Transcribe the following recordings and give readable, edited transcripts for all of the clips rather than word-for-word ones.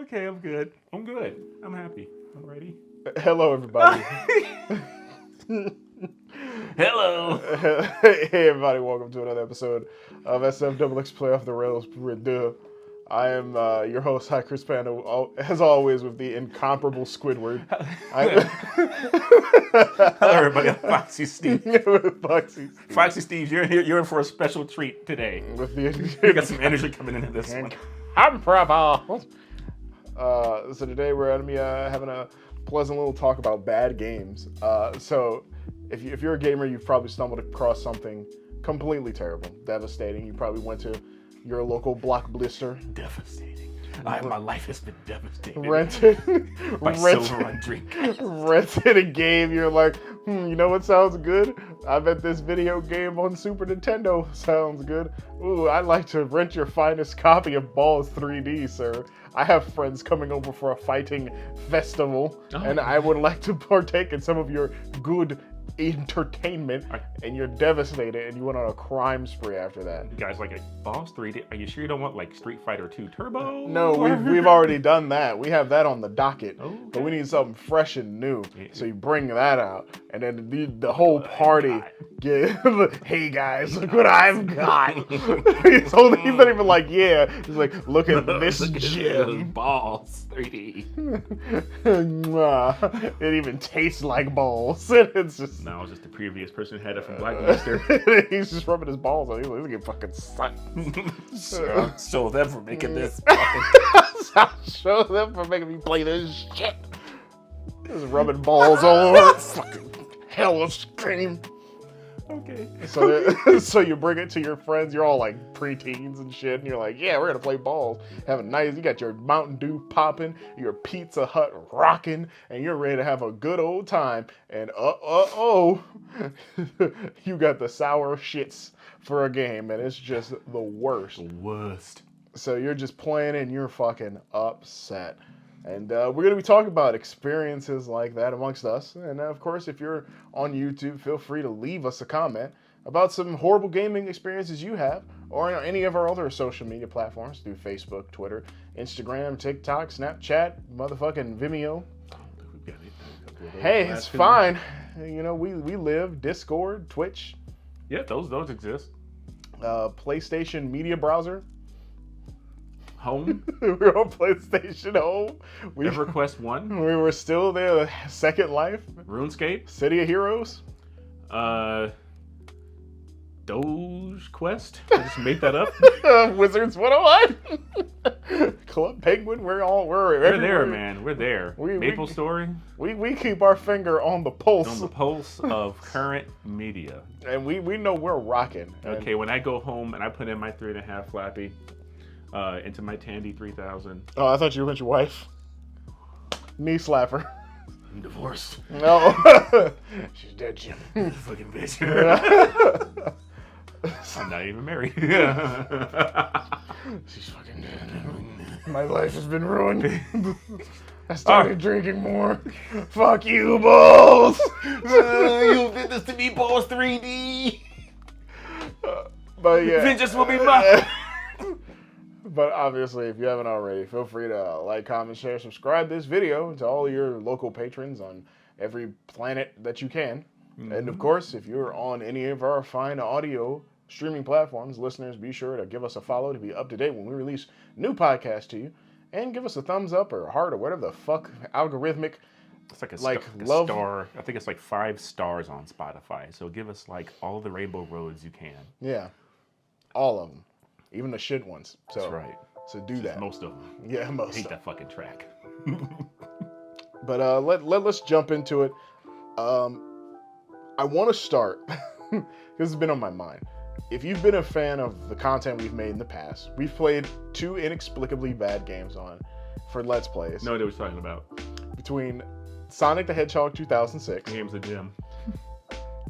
okay, I'm good. I'm happy. I'm ready. Hello, everybody. Hello. Hey, everybody. Welcome to another episode of SFXX Play Off the Rails. I am your host, iChrisPanda, as always, with the incomparable Squidward. Hello, everybody. I'm Foxxy Steve. Foxxy Steve. Foxxy Steve, you're in for a special treat today. With You got some energy coming into this one. incomparable. So today we're going to be having a pleasant little talk about bad games. So if you're a gamer, you've probably stumbled across something completely terrible, devastating. You probably went to your local Blockbuster. Devastating. My life has been devastated. Rented Silver on drink. rented a game. You're like, you know what sounds good? I bet this video game on Super Nintendo sounds good. Ooh, I'd like to rent your finest copy of Balls 3D, sir. I have friends coming over for a fighting festival, and I would like to partake in some of your good entertainment, and you're devastated, and you went on a crime spree after that. You guys like Balls 3D? Are you sure you don't want like Street Fighter 2 Turbo? No, we've already done that. We have that on the docket, Okay. but we need something fresh and new. So you bring that out, and then the whole party get, hey guys, look what I've got. he's not even like, yeah. He's like, look at this gem. Balls 3D. It even tastes like balls. It's just No, it's just the previous person who had it from Blackbuster. he's just rubbing his balls on. He's like, get fucking sucked. So them for making this. Show them for making me play this shit. Just rubbing balls all over. Fucking hell of scream. Okay. So you bring it to your friends. You're all like preteens and shit, and you're like, yeah, we're gonna play balls. Have a nice. You got your Mountain Dew popping, your Pizza Hut rocking, and you're ready to have a good old time. And you got the sour shits for a game, and it's just the worst. Worst. So you're just playing, and you're fucking upset. And we're going to be talking about experiences like that amongst us. And of course, if you're on YouTube, feel free to leave us a comment about some horrible gaming experiences you have, or on any of our other social media platforms through Facebook, Twitter, Instagram, TikTok, Snapchat, motherfucking Vimeo. Hey, it's fine. You know, we live Discord, Twitch. Yeah, those exist. PlayStation media browser. Home. We're on PlayStation Home. EverQuest 1. We were still there. Second Life. RuneScape. City of Heroes. Doge Quest. I just made that up. Wizards 101. Club Penguin. We're there, man. We're there. Maple Story. We keep our finger on the pulse. On the pulse of current media. And we know we're rocking. Okay, when I go home and I put in my 3.5 flappy into my Tandy 3000. Oh, I thought you meant your wife. Knee slapper. I'm divorced. No. She's dead, Jim. Fucking bitch. I'm not even married. She's fucking dead. My life has been ruined. I started drinking more. Fuck you, Balls. You did this to me, Balls 3D. But yeah. Vengeance will be mine. But obviously, if you haven't already, feel free to like, comment, share, subscribe this video to all your local patrons on every planet that you can. Mm-hmm. And of course, if you're on any of our fine audio streaming platforms, listeners, be sure to give us a follow to be up to date when we release new podcasts to you. And give us a thumbs up or heart or whatever the fuck algorithmic. It's like a love. star. I think it's like 5 stars on Spotify. So give us like all the rainbow roads you can. Yeah. All of them. Even the shit ones. So, that's right. So do that. Most of them. Yeah, most. I hate that fucking track. But let's jump into it. I want to start because it's been on my mind. If you've been a fan of the content we've made in the past, we've played 2 inexplicably bad games for Let's Plays. No idea what you're talking about. Between Sonic the Hedgehog 2006. Game's a gem.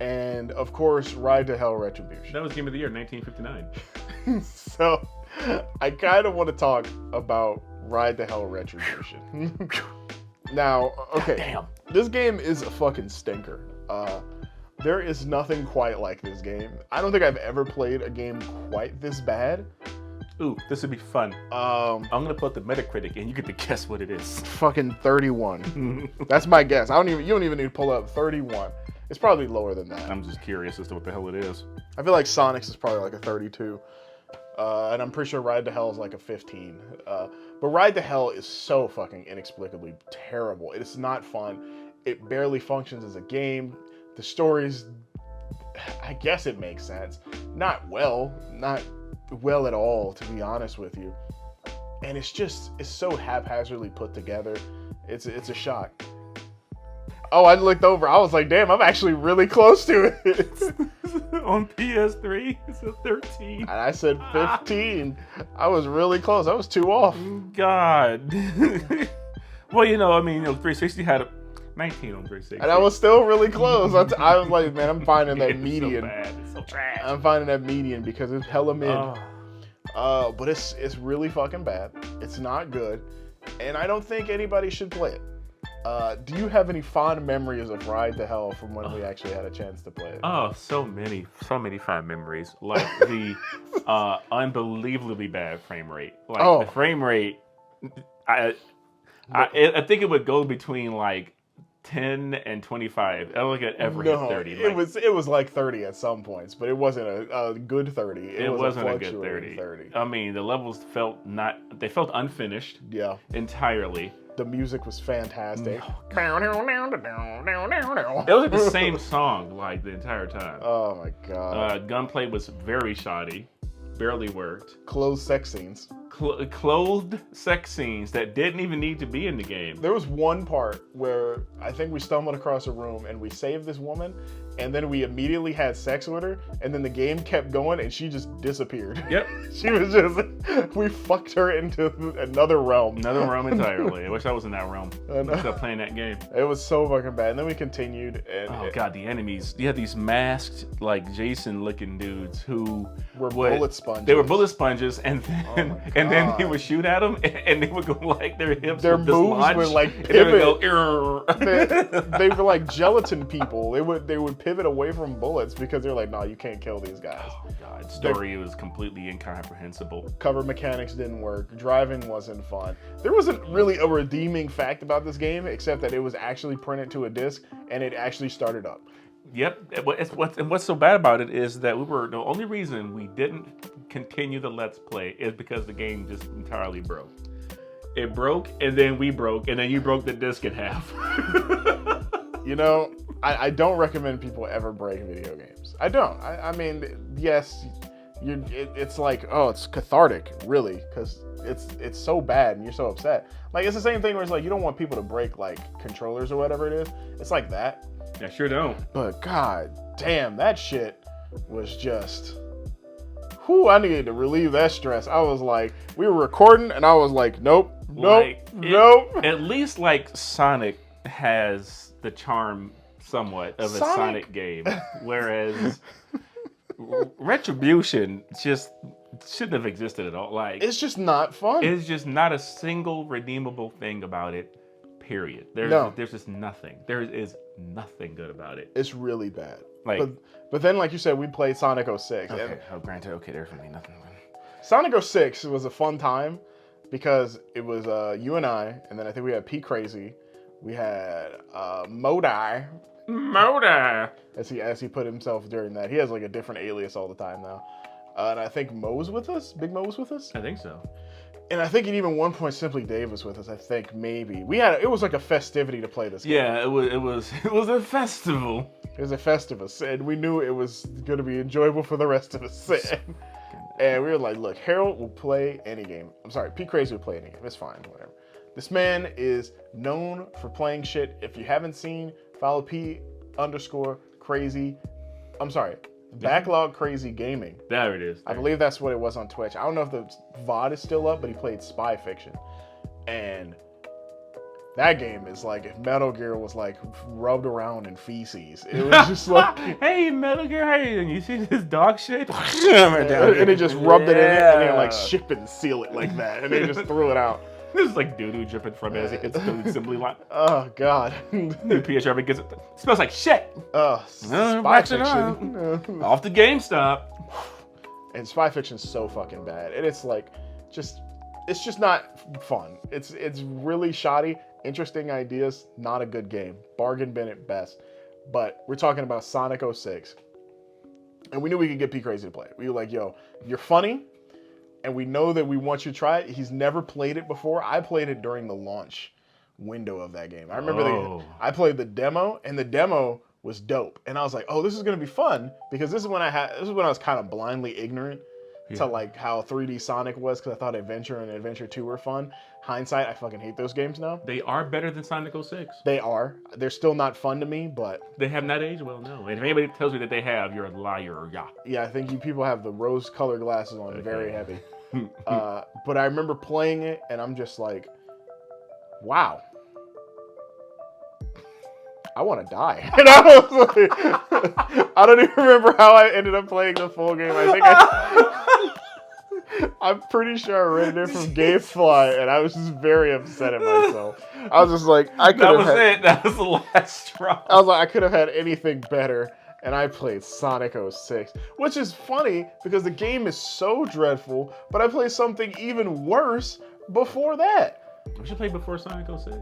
And of course, Ride to Hell Retribution. That was Game of the Year, 1959. So, I kind of want to talk about Ride to Hell Retribution. Now, okay, damn. This game is a fucking stinker. There is nothing quite like this game. I don't think I've ever played a game quite this bad. Ooh, this would be fun. Um, I'm gonna put the Metacritic in. You get to guess what it is. fucking 31. That's my guess. You don't even need to pull up 31. It's probably lower than that. I'm just curious as to what the hell it is. I feel like Sonic's is probably like a 32. And I'm pretty sure Ride to Hell is like a 15. But Ride to Hell is so fucking inexplicably terrible. It is not fun. It barely functions as a game. The story's, I guess it makes sense. Not well at all, to be honest with you. And it's so haphazardly put together. It's a shock. Oh, I looked over. I was like, damn, I'm actually really close to it. On PS3, it's a 13. And I said 15. I was really close. I was 2 off. God. Well, I mean, 360 had a 19 on 360. And I was still really close. I was like, man, I'm finding that It's median. so bad. It's so trash. I'm finding that median because it's hella mid. But it's really fucking bad. It's not good. And I don't think anybody should play it. Do you have any fond memories of Ride to Hell from when we actually had a chance to play it? Oh, so many fond memories. Like the unbelievably bad frame rate. Like the frame rate, I think it would go between like 10 and 25. I don't think it ever hit 30. It was like 30 at some points, but it wasn't a good 30. It wasn't a good 30. I mean, the levels felt unfinished. Yeah. Entirely. The music was fantastic. It was like the same song like the entire time. Oh my god. Gunplay was very shoddy. Barely worked. Closed sex scenes. Clothed sex scenes that didn't even need to be in the game. There was one part where I think we stumbled across a room and we saved this woman, and then we immediately had sex with her, and then the game kept going and she just disappeared. Yep. She was we fucked her into another realm. Another realm entirely. I wish I was in that realm. I know. Instead of playing that game. It was so fucking bad. And then we continued. And God, the enemies. You had these masked, like Jason looking dudes who were bullet sponges. They were bullet sponges, and then he would shoot at them, and they would go like their hips. Their would moves dislodge, would like and they would pivot. go. They were like gelatin people. They would pivot away from bullets because they're like, no, you can't kill these guys. Oh God, story was completely incomprehensible. Cover mechanics didn't work. Driving wasn't fun. There wasn't really a redeeming fact about this game except that it was actually printed to a disc and it actually started up. Yep. What's so bad about it is that the only reason we didn't continue the Let's Play is because the game just entirely broke. It broke, and then we broke, and then you broke the disc in half. I don't recommend people ever break video games. I don't. I mean, yes, it's like, it's cathartic, really, because it's so bad and you're so upset. Like, it's the same thing where it's like, you don't want people to break, like, controllers or whatever it is. It's like that. I sure don't. But god damn, that shit was just... I needed to relieve that stress. I was like, we were recording, and I was like, nope. At least, like, Sonic has the charm somewhat of a Sonic game, whereas Retribution just shouldn't have existed at all. Like, it's just not fun. It's just not a single redeemable thing about it. Period. There's just nothing. There is nothing good about it. It's really bad. Like, but then, like you said, we played Sonic 06. Okay, granted, okay, there's really nothing. Sonic 06 was a fun time because it was you and I, and then I think we had P Crazy, we had Modi, as he put himself during that. He has like a different alias all the time now, and I think Mo was with us. Big Mo was with us. I think so. And I think at even one point, Simply Dave was with us. I think maybe it was like a festivity to play this game. Yeah, it was a festival. It was a festival, and we knew it was going to be enjoyable for the rest of us. And we were like, look, Harold will play any game. I'm sorry, P Crazy will play any game. It's fine, whatever. This man is known for playing shit. If you haven't seen, follow P_Crazy. I'm sorry. Backlog Crazy Gaming. There it is. I believe that's what it was on Twitch. I don't know if the VOD is still up, but he played Spy Fiction. And that game is like if Metal Gear was like rubbed around in feces. It was just like, hey, Metal Gear, hey, and you see this dog shit? And they just rubbed it in it and they like ship it and seal it like that. And they just threw it out. This is like doo-doo dripping from it as it gets the assembly line. Oh, God. New PS gets it. Smells like shit. Spy Fiction. Off to GameStop. And spy fiction's so fucking bad. And it's like, it's just not fun. It's really shoddy. Interesting ideas, not a good game. Bargain bin at best. But we're talking about Sonic 06. And we knew we could get P Crazy to play it. We were like, yo, you're funny, and we know that we want you to try it. He's never played it before. I played it during the launch window of that game. I remember I played the demo, and the demo was dope. And I was like, oh, this is gonna be fun, because this is when I was kind of blindly ignorant to like how 3D Sonic was, because I thought Adventure and Adventure 2 were fun. Hindsight, I fucking hate those games now. They are better than Sonic 06. They are. They're still not fun to me, but... They have not aged well, no. And if anybody tells me that they have, you're a liar, yeah. Yeah, I think you people have the rose-colored glasses on, very heavy. But I remember playing it, and I'm just like, wow. I want to die. And I was like, I don't even remember how I ended up playing the full game. I think I'm pretty sure I rented it from GameFly, and I was just very upset at myself. I was just like, That was the last straw. I was like, I could have had anything better, and I played Sonic 06, which is funny because the game is so dreadful, but I played something even worse before that. What you played before Sonic 06?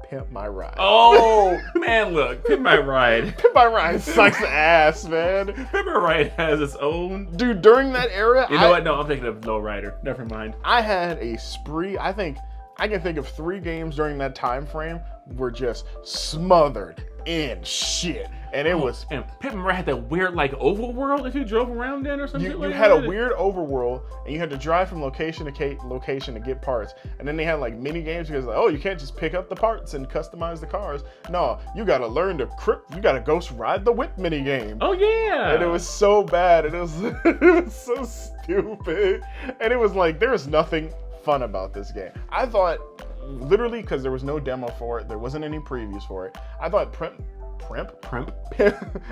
Pimp My Ride. Oh, man, look. Pimp My Ride. Pimp My Ride sucks ass, man. Pimp My Ride has its own... Dude, during that era... You know what? No, I'm thinking of Low Rider. Never mind. I had a spree. I think I can think of 3 games during that time frame were just smothered in shit. And it was... And Pimp My Ride had that weird, like, overworld if you drove around in or something You had a weird overworld, and you had to drive from location to location to get parts. And then they had, like, mini games because, like, oh, you can't just pick up the parts and customize the cars. No, you got to learn to you got to ghost ride the whip mini game. Oh, yeah. And it was so bad. And it was so stupid. And it was like, there was nothing fun about this game. I thought, literally, because there was no demo for it, there wasn't any previews for it, I thought Primp.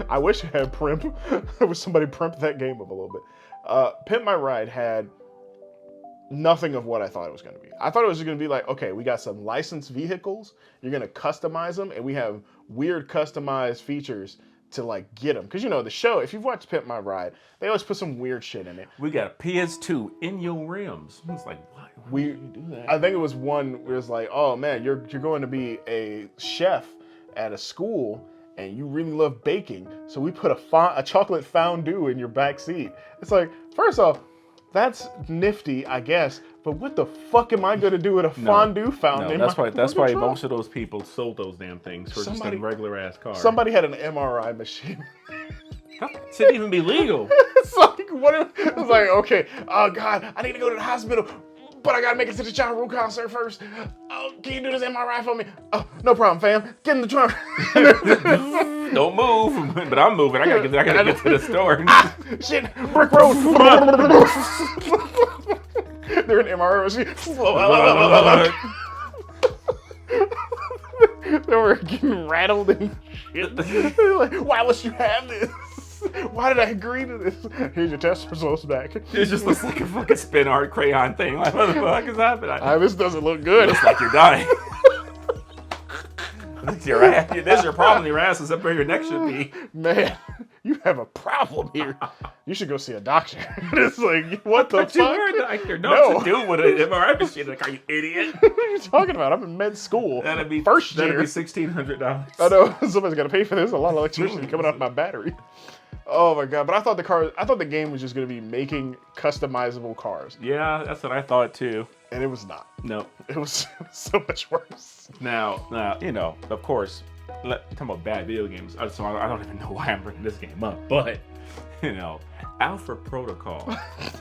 I wish I had Primp. I wish somebody primped that game up a little bit. Pimp My Ride had nothing of what I thought it was going to be. I thought it was just going to be like, okay, we got some licensed vehicles. You're going to customize them, and we have weird customized features to like get them. Because you know, the show, if you've watched Pimp My Ride, they always put some weird shit in it. We got a PS2 in your rims. It's like, why do you do that? I think it was one where it's like, oh man, you're going to be a chef at a school, and you really love baking, so we put a chocolate fondue in your back seat. It's like, first off, that's nifty, I guess, but what the fuck am I gonna do with a fondue fountain? No, that's why most of those people sold those damn things for just a regular ass car. Somebody had an MRI machine. It shouldn't even be legal. It's like, it's like, okay, oh God, I need to go to the hospital, but I gotta make it to the Ja Rule concert first. Oh, can you do this MRI for me? Oh, no problem, fam. Get in the trunk. Don't move, but I'm moving. I gotta get to the store. Shit, brick road. They're an MRI machine. They were getting rattled and shit. They're like, why must you have this? Why did I agree to this? Here's your test results back. It just looks like a fucking spin art crayon thing. Like, what the fuck is happening? This doesn't look good. It looks like you're dying. Your ass, there's your problem. Your ass is up where your neck should be. Man, you have a problem here. You should go see a doctor. It's like, what the fuck? You're a doctor. No. To do with an MRI machine. Like, are you idiot? What are you talking about? I'm in med school. That'd be first year. That'd be $1,600. I know. Somebody's got to pay for this. A lot of electricity coming off my battery. Oh my God. But I thought the game was just going to be making customizable cars. Yeah, that's what I thought too. And it was not. No. It was so much worse. Now, you know, of course, talking about bad video games, so I don't even know why I'm bringing this game up, but, you know, Alpha Protocol.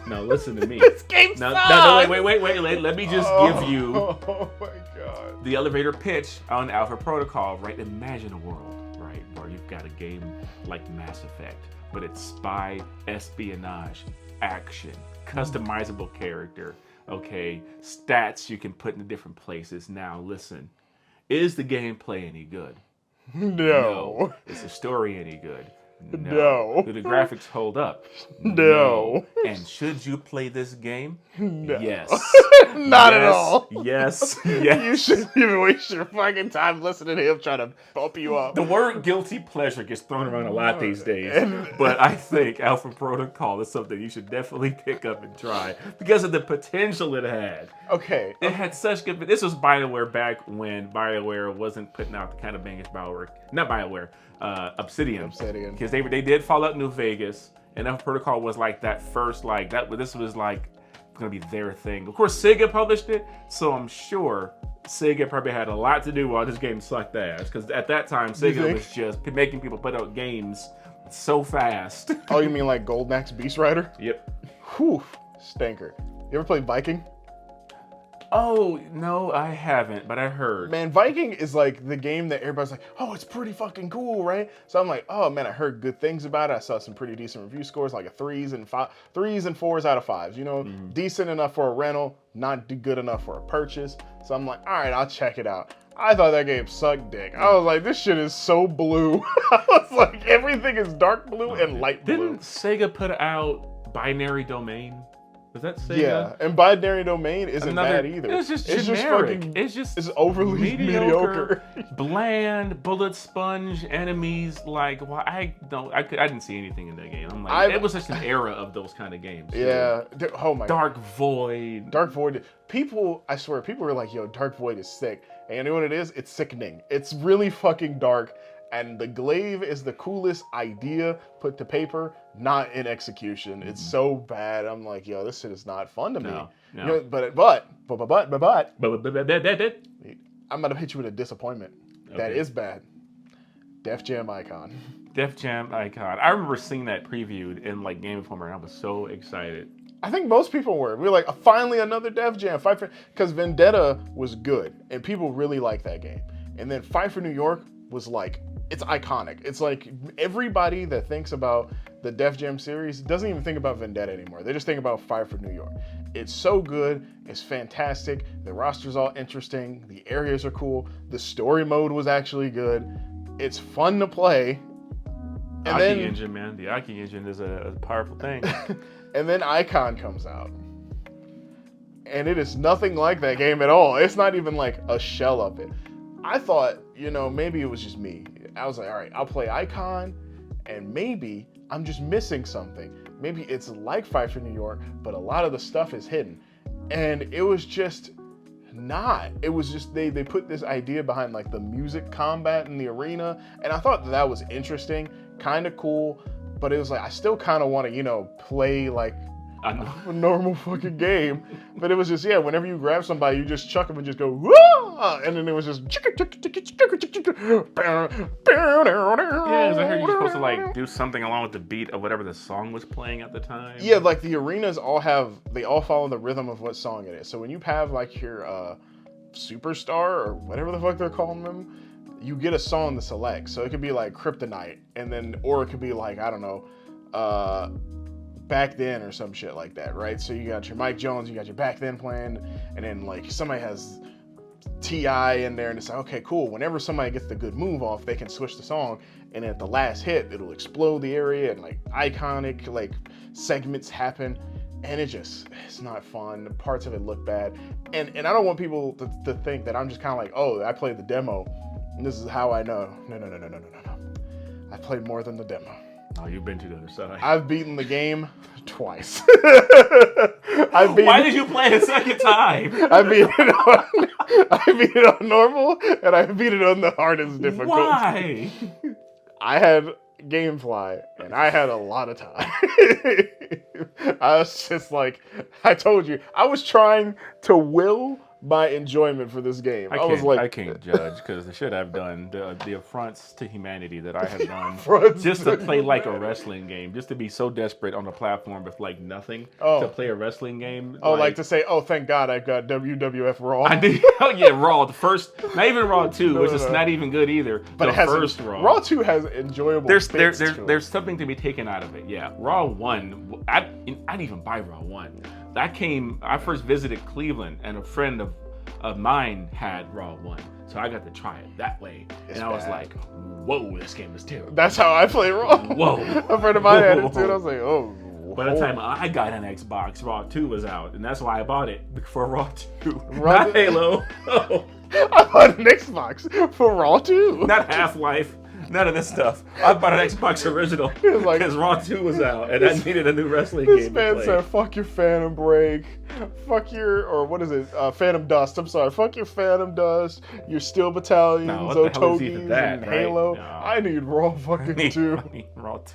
Now, listen to me. This game sucks! No, wait. Let me just give you oh my God. the elevator pitch on Alpha Protocol, right? Imagine a world, right, where you've got a game like Mass Effect, but it's spy, espionage, action, customizable character, okay, stats you can put in different places. Now, listen, is the gameplay any good? No. Is the story any good? No. Do the graphics hold up? No. And should you play this game? No. Yes. Not at all. Yes. Yes. You shouldn't even waste your fucking time listening to him trying to bump you up. The word guilty pleasure gets thrown around a lot these days, but I think Alpha Protocol is something you should definitely pick up and try because of the potential it had. Okay. It had such good. This was BioWare back when BioWare wasn't putting out the kind of bangers not BioWare, Obsidian. Because they did Fallout New Vegas, and Alpha Protocol was like that first This was like gonna be their thing. Of course, Sega published it, so I'm sure Sega probably had a lot to do while this game sucked ass. Because at that time, Sega was just making people put out games so fast. Oh, you mean like Golden Axe Beast Rider? Yep. Whew, stinker. You ever played Viking? Oh, no, I haven't, but I heard. Man, Viking is like the game that everybody's like, oh, it's pretty fucking cool, right? So I'm like, oh man, I heard good things about it. I saw some pretty decent review scores, like a 3s and 4s out of 5s, you know, decent enough for a rental, not good enough for a purchase. So I'm like, all right, I'll check it out. I thought that game sucked dick. I was like, this shit is so blue. I was like, everything is dark blue and light blue. Didn't Sega put out Binary Domain? Was that Sega? Yeah, and Binary Domain isn't bad either. It's just generic. It's overly mediocre. Bland, bullet sponge enemies. Like, well, I didn't see anything in that game. I'm like, it was just an era of those kind of games. Yeah. Oh my. Dark Void. Dark Void. People, I swear, people were like, yo, Dark Void is sick. And you know what it is? It's sickening. It's really fucking dark. And the glaive is the coolest idea put to paper, not in execution. It's so bad. I'm like, yo, this shit is not fun to me. No. You know, but I'm gonna hit you with a disappointment. Okay. That is bad. Def Jam Icon. Def Jam Icon. I remember seeing that previewed in like Game Informer, and I was so excited. I think most people were. We were like, finally another Def Jam. Because Vendetta was good, and people really liked that game. And then Fight for New York was like, it's iconic. It's like everybody that thinks about the Def Jam series doesn't even think about Vendetta anymore. They just think about Fight for New York. It's so good. It's fantastic. The roster's all interesting. The areas are cool. The story mode was actually good. It's fun to play. And Aki engine, man. The Aki engine is a powerful thing. And then Icon comes out. And it is nothing like that game at all. It's not even like a shell of it. I thought, maybe it was just me. I was like, all right, I'll play Icon, and maybe I'm just missing something. Maybe it's like Fight for New York, but a lot of the stuff is hidden. And it was just not. It was just, they put this idea behind like the music combat in the arena, and I thought that was interesting, kind of cool, but it was like, I still kind of want to, play like a normal fucking game. But it was just, whenever you grab somebody, you just chuck them and just go, whoa! And then it was just, I heard you're supposed to like do something along with the beat of whatever the song was playing at the time. Yeah, like the arenas all follow the rhythm of what song it is. So when you have like your superstar or whatever the fuck they're calling them, you get a song to select. So it could be like Kryptonite, or it could be like, I don't know, Back Then or some shit like that, right? So you got your Mike Jones, you got your Back Then playing, and then like somebody has T.I. in there, and it's like, okay, cool. Whenever somebody gets the good move off, they can switch the song, and at the last hit, it'll explode the area, and like iconic like segments happen, and it's not fun. Parts of it look bad, and I don't want people to think that I'm just kind of like, oh, I played the demo, and this is how I know. No. I played more than the demo. Oh, you've been to the other side. I've beaten the game twice. Why did you play it a second time? I beat it on normal, and I beat it on the hardest difficulty. Why? I had GameFly, and I had a lot of time. I was just like, I told you, I was trying to will my enjoyment for this game. I can't judge because the shit I've done, the affronts to humanity that I have done, just to play like a wrestling game, just to be so desperate on the platform with like nothing to play a wrestling game. Like to say, oh, thank God I've got WWF Raw. I did. Oh yeah, Raw. The first, not even Raw 2, which is not even good either. But the first Raw 2 has enjoyable. There's something to be taken out of it. Yeah, Raw 1. I'd even buy Raw 1. I first visited Cleveland, and a friend of mine had Raw 1, so I got to try it that way. It's and I was bad. like, whoa, this game is terrible. That's how I play Raw. Whoa. A friend of mine had it too, and I was like, oh. By the time I got an Xbox, Raw 2 was out, and that's why I bought it, for Raw 2. Not Halo. Oh. I bought an Xbox for Raw 2. Not Half-Life. None of this stuff. I bought an Xbox original because Raw 2 was out, and I needed a new wrestling game to play. This man said, fuck your Phantom Break. Fuck your, or what is it? Phantom Dust. I'm sorry. Fuck your Phantom Dust. Your Steel Battalions, Otogis, and Halo. No. I need Raw fucking 2. I need Raw 2.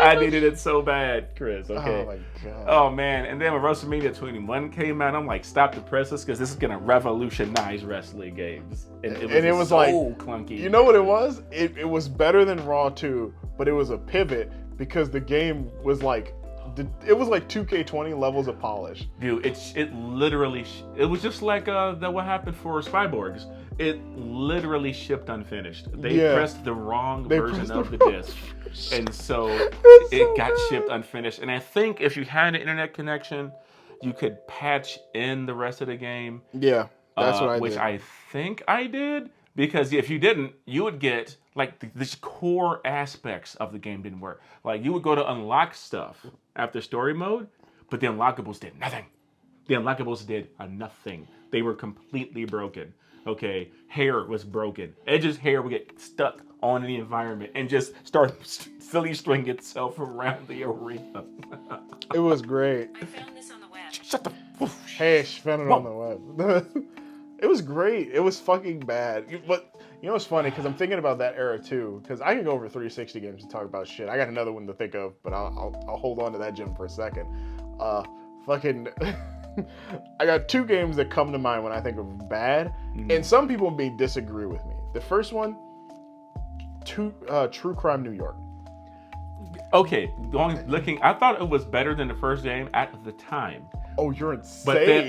I needed it so bad, Chris. Okay. Oh my god. Oh man. And then when WrestleMania 21 came out, I'm like, stop the presses, because this is gonna revolutionize wrestling games. And it was so like clunky. You know what it was? It was better than Raw 2, but it was a pivot because the game was like, it was like 2K20 levels of polish. Dude, it literally, it was just like what happened for Spyborgs. It literally shipped unfinished. They pressed the wrong version of the disc. And so it got shipped unfinished. And I think if you had an internet connection, you could patch in the rest of the game. Yeah, that's what I did. Which I think I did. Because if you didn't, you would get, like, the core aspects of the game didn't work. Like, you would go to unlock stuff after story mode, but the unlockables did nothing. The unlockables did nothing. They were completely broken. Okay, hair was broken. Edge's hair would get stuck on the environment and just start silly string itself around the arena. It was great. I found this on the web. Shut the... Hey, she found it on the web. It was great. It was fucking bad. But you know what's funny? Because I'm thinking about that era too. Because I can go over 360 games and talk about shit. I got another one to think of, but I'll hold on to that gem for a second. Fucking... I got 2 games that come to mind when I think of bad, and some people may disagree with me. The first one, True Crime New York. Okay, looking, I thought it was better than the first game at the time. Oh, you're insane. But then,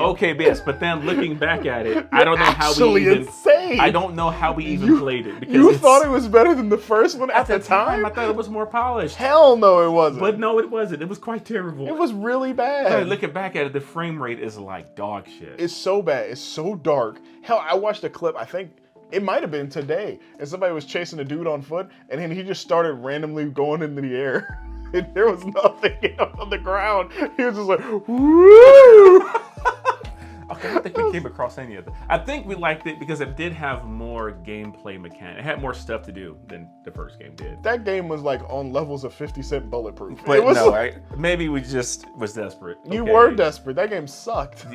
but then looking back at it, I don't know how we even. Insane. I don't know how we even played it. Because you thought it was better than the first one at the time? I thought it was more polished. Hell no, it wasn't. But no, it wasn't. It was quite terrible. It was really bad. Looking back at it, the frame rate is like dog shit. It's so bad. It's so dark. Hell, I watched a clip, I think it might have been today, and somebody was chasing a dude on foot, and then he just started randomly going into the air. And there was nothing on the ground. He was just like, woo! Okay, I don't think we came across any of that. I think we liked it because it did have more gameplay mechanics. It had more stuff to do than the first game did. That game was like on levels of 50 Cent Bulletproof. But it was no, like, maybe we just was desperate. You were desperate. That game sucked.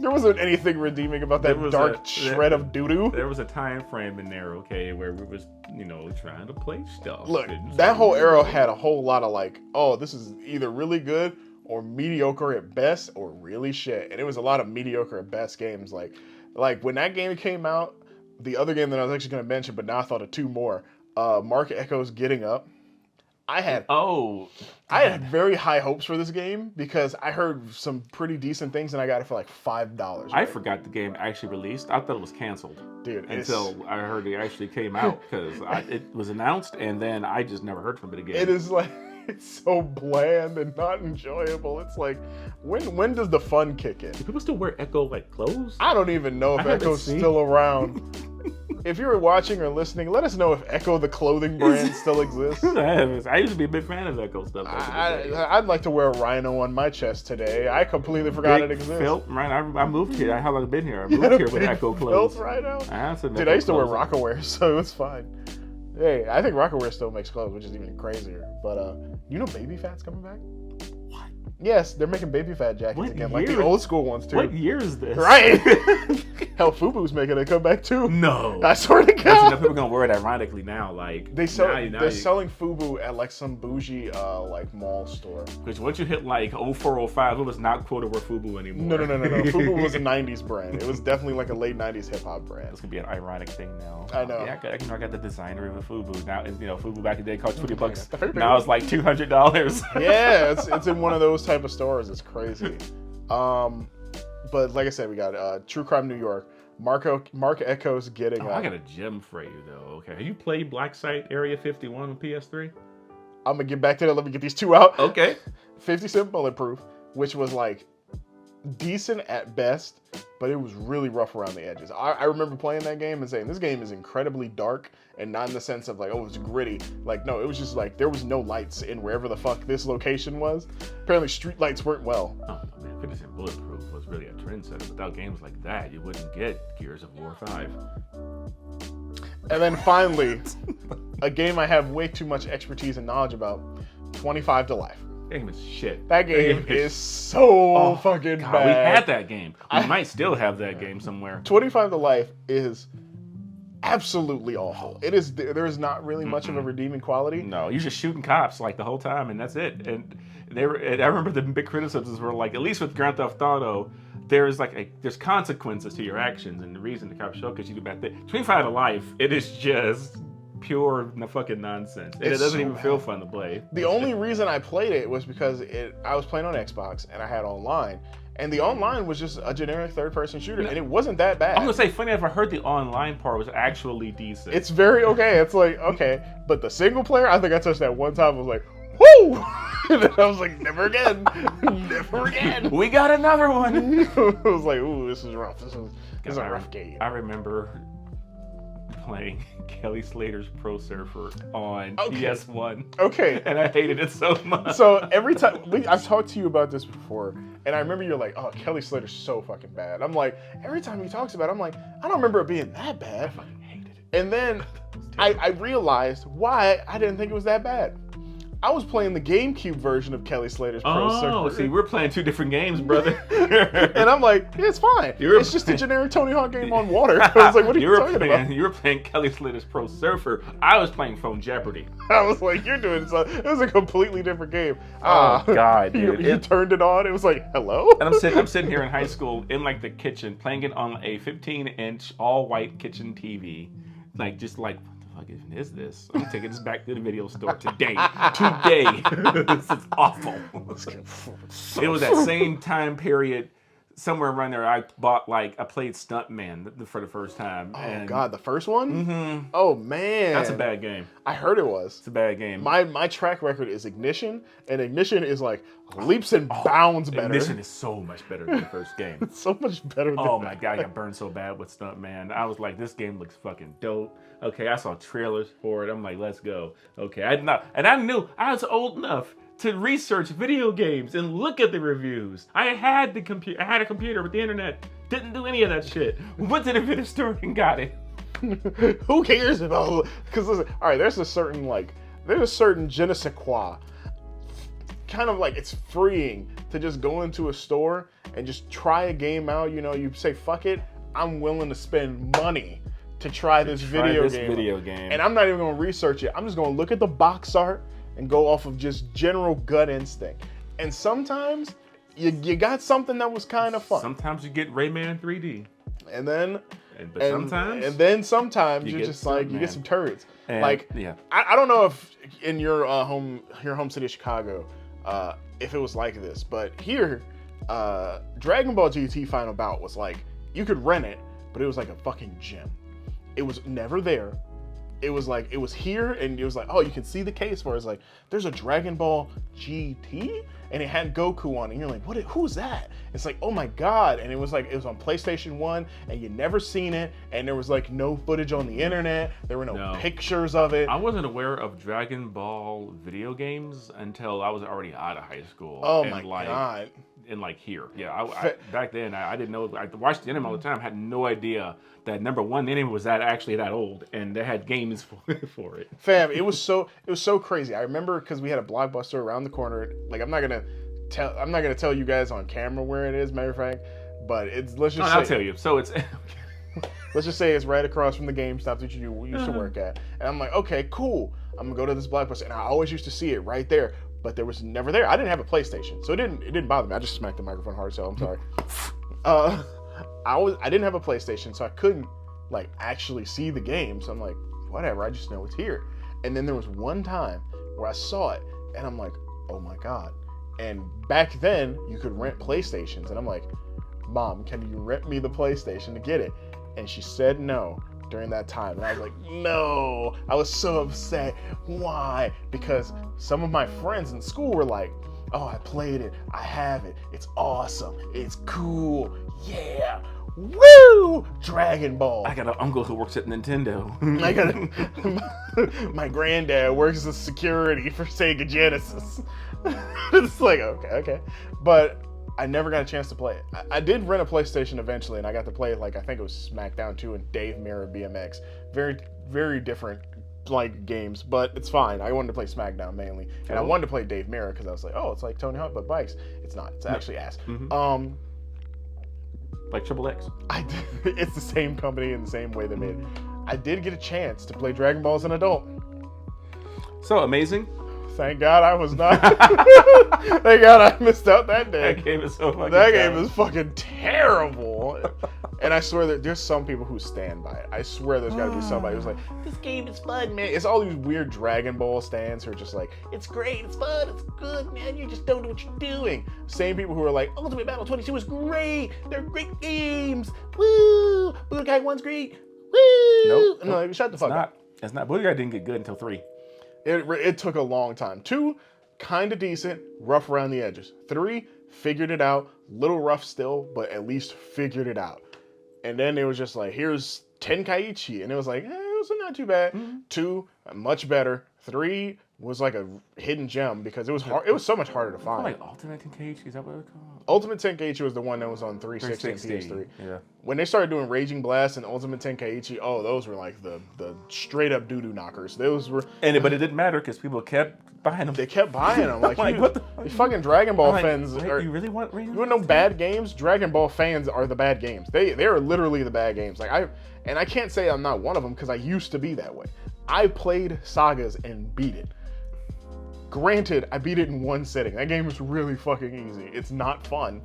There wasn't anything redeeming about that dark shred of doo-doo. There was a time frame in there, okay, where we was, trying to play stuff. Look, that whole era had a whole lot of like, oh, this is either really good or mediocre at best or really shit. And it was a lot of mediocre at best games. Like when that game came out, the other game that I was actually going to mention, but now I thought of 2 more. Mark Echo's Getting Up. I had very high hopes for this game because I heard some pretty decent things and I got it for like $5. I forgot the game actually released. I thought it was canceled. Dude, until I heard it actually came out because it was announced and then I just never heard from it again. It is like, it's so bland and not enjoyable. It's like, when does the fun kick in? Do people still wear Echo like clothes? I don't even know if Echo's still around. If you're watching or listening, let us know if Echo the clothing brand still exists. I used to be a big fan of Echo stuff. I'd like to wear a rhino on my chest today. I completely forgot it exists. Felt, right? I moved here. How long have I been here? I moved here with Echo clothes. Rhino? Dude, I used to wear Rockaware, so it's fine. Hey, I think Rockaware still makes clothes, which is even crazier. But you know Baby Fat's coming back? What? Yes, they're making Baby Fat jackets again, like the old school ones too. What year is this? Right. Hell, FUBU's making a comeback too. No. I swear to God. People are gonna wear it ironically now. Like they're selling FUBU at like some bougie like mall store. Because once you hit like 0405, it was not quote or FUBU anymore. No. FUBU was a 90s brand. It was definitely like a late 90s hip hop brand. It's gonna be an ironic thing now. I know. Yeah, I got the designer of a FUBU. Now, FUBU back in the day cost $20. Now it's like $200. Yeah, it's in one of those type of stores. It's crazy. But like I said, we got True Crime New York. Mark Echo's Getting Up. I got a gem for you though. Okay, have you played Black Site Area 51 on PS3? I'm gonna get back to that. Let me get these 2 out. Okay. 50 Cent Bulletproof, which was like decent at best, but it was really rough around the edges. I remember playing that game and saying, this game is incredibly dark, and not in the sense of like, oh, it's gritty. Like, no, it was just like, there was no lights in wherever the fuck this location was. Apparently street lights weren't well. Oh, man, 50 Cent Bulletproof was really a trendsetter. Without games like that, you wouldn't get Gears of War 5. And then finally, a game I have way too much expertise and knowledge about, 25 to Life. That game is shit. That game is so fucking God, bad. We had that game. We might still have that game somewhere. 25 to Life is absolutely awful. It is. There is not really much of a redeeming quality. No, you're just shooting cops like the whole time, and that's it. And I remember the big criticisms were like, at least with Grand Theft Auto, there's consequences to your actions, and the reason the cops show because you do bad things. 25 to Life, it is just pure fucking nonsense. And it doesn't even feel fun to play. The only reason I played it was because I was playing on Xbox and I had online. And the online was just a generic third-person shooter, and it wasn't that bad. I'm gonna say, funny enough, I heard the online part was actually decent. It's very okay. It's like, okay. But the single player, I think I touched that one time, I was like, whoo! And then I was like, never again. Never again. We got another one. I was like, ooh, this is rough. This is a rough game. I remember playing Kelly Slater's Pro Surfer on PS1. Okay. And I hated it so much. So every time, I've talked to you about this before, and I remember you're like, oh, Kelly Slater's so fucking bad. I'm like, every time he talks about it, I'm like, I don't remember it being that bad. I fucking hated it. And then I realized why I didn't think it was that bad. I was playing the GameCube version of Kelly Slater's Pro Surfer. Oh, see, we're playing two different games, brother. And I'm like, yeah, it's fine. It's just a generic Tony Hawk game on water. I was like, what are you talking about? You were playing Kelly Slater's Pro Surfer. I was playing Phone Jeopardy. I was like, you're doing something. It was a completely different game. Oh, God, dude. You turned it on. It was like, hello? And I'm sitting here in high school in like the kitchen playing it on a 15-inch all-white kitchen TV. Like, just like, what the fuck even is this? I'm taking this back to the video store today. This is awful. It was that same time period, somewhere around there, I played Stuntman for the first time. Oh, God, the first one? Mm-hmm. Oh, man. That's a bad game. I heard it was. It's a bad game. My track record is Ignition, and Ignition is like leaps and bounds better. Ignition is so much better than the first game. It's so much better than Oh, my God, I got burned so bad with Stuntman. I was like, this game looks fucking dope. Okay, I saw trailers for it. I'm like, let's go. Okay, I knew I was old enough to research video games and look at the reviews. I had a computer with the internet. Didn't do any of that shit. Went to the video store and got it. Who cares about? Because listen, all right, there's a certain je ne sais quoi. Kind of like it's freeing to just go into a store and just try a game out. You know, you say, fuck it, I'm willing to spend money to try this video game. And I'm not even going to research it. I'm just going to look at the box art and go off of just general gut instinct. And sometimes you got something that was kind of fun. Sometimes you get Rayman 3D. And then sometimes you're just like, you get some turds. And, like, yeah. I don't know if in your home city of Chicago, if it was like this, but here, Dragon Ball GT Final Bout was like, you could rent it, but it was like a fucking gym. It was never there. It was like, it was here, and it was like, oh, you can see the case for it. It's like, there's a Dragon Ball GT, and it had Goku on it. And you're like, who's that? It's like, oh my God. And it was like, it was on PlayStation 1, and you'd never seen it, and there was like no footage on the internet. There were no pictures of it. I wasn't aware of Dragon Ball video games until I was already out of high school. Oh my God. And like here. Yeah, I back then, I didn't know. I watched the anime all the time. I had no idea that number one, the anime was actually that old, and they had games for it. Fam, it was so crazy. I remember because we had a Blockbuster around the corner. Like, I'm not gonna tell you guys on camera where it is, matter of fact, but I'll tell you. So it's let's just say it's right across from the GameStop that you used to work at. And I'm like, okay, cool. I'm gonna go to this Blockbuster, and I always used to see it right there. But there was never there. I didn't have a PlayStation, so it didn't bother me. I just smacked the microphone hard, so I'm sorry. I didn't have a PlayStation, so I couldn't like actually see the game. So I'm like, whatever. I just know it's here. And then there was one time where I saw it, and I'm like, oh my God. And back then, you could rent PlayStations, and I'm like, Mom, can you rent me the PlayStation to get it? And she said no during that time. And I was like, no. I was so upset. Why? Because some of my friends in school were like, Oh, I played it. I have it. It's awesome. It's cool. Yeah. Woo! Dragon Ball. I got an uncle who works at Nintendo. My granddad works as security for Sega Genesis. It's like, okay. But I never got a chance to play it. I did rent a PlayStation eventually, and I got to play it, like, I think it was SmackDown 2 and Dave Mirror BMX. Very, very different, like, games, but it's fine. I wanted to play SmackDown mainly. And I wanted to play Dave Mirror because I was like, oh, it's like Tony Hawk, but bikes. It's not. It's actually ass. Mm-hmm. Like Triple X. It's the same company in the same way they made it. I did get a chance to play Dragon Ball as an adult. So amazing. Thank God I was not. Thank God I missed out that day. That game is so fucking That game is fucking terrible. And I swear that there's some people who stand by it. I swear there's got to be somebody who's like, this game is fun, man. It's all these weird Dragon Ball stands who are just like, it's great, it's fun, it's good, man. You just don't know what you're doing. Same people who are like, Ultimate Battle 22 is great. They're great games. Woo! Budokai 1's great. Woo! Nope. No, like, shut the fuck up. It's not. Budokai didn't get good until 3. It took a long time. 2, kind of decent, rough around the edges. 3, figured it out. Little rough still, but at least figured it out. And then it was just like, here's Tenkaichi. And it was like, it was not too bad. 2, much better. 3 was like a hidden gem because it was hard. It was so much harder to find. Like Ultimate Tenkaichi, is that what it was called? Ultimate Tenkaichi was the one that was on 360 and PS3. Yeah. When they started doing Raging Blast and Ultimate Tenkaichi, those were like the straight up doo-doo knockers. Those were, but it didn't matter because people kept buying them. They kept buying them. Like, what the fucking Dragon Ball like, fans are. You really want Raging You want to know bad games? Dragon Ball fans are the bad games. They are literally the bad games. Like I can't say I'm not one of them because I used to be that way. I played Sagas and beat it. Granted, I beat it in one sitting. That game is really fucking easy. It's not fun.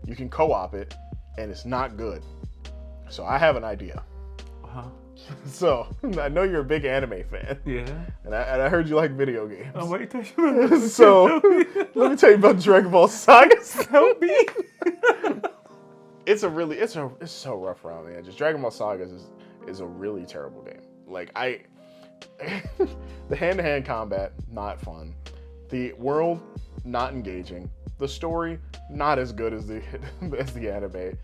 You can co-op it, and it's not good. So I have an idea. Uh-huh. So I know you're a big anime fan. Yeah. And I heard you like video games. Oh, wait, so let me tell you about Dragon Ball Sagas. Help me. It's so rough around the edges. Dragon Ball Sagas is a really terrible game. Like the hand-to-hand combat, not fun. The world, not engaging. The story, not as good as the anime.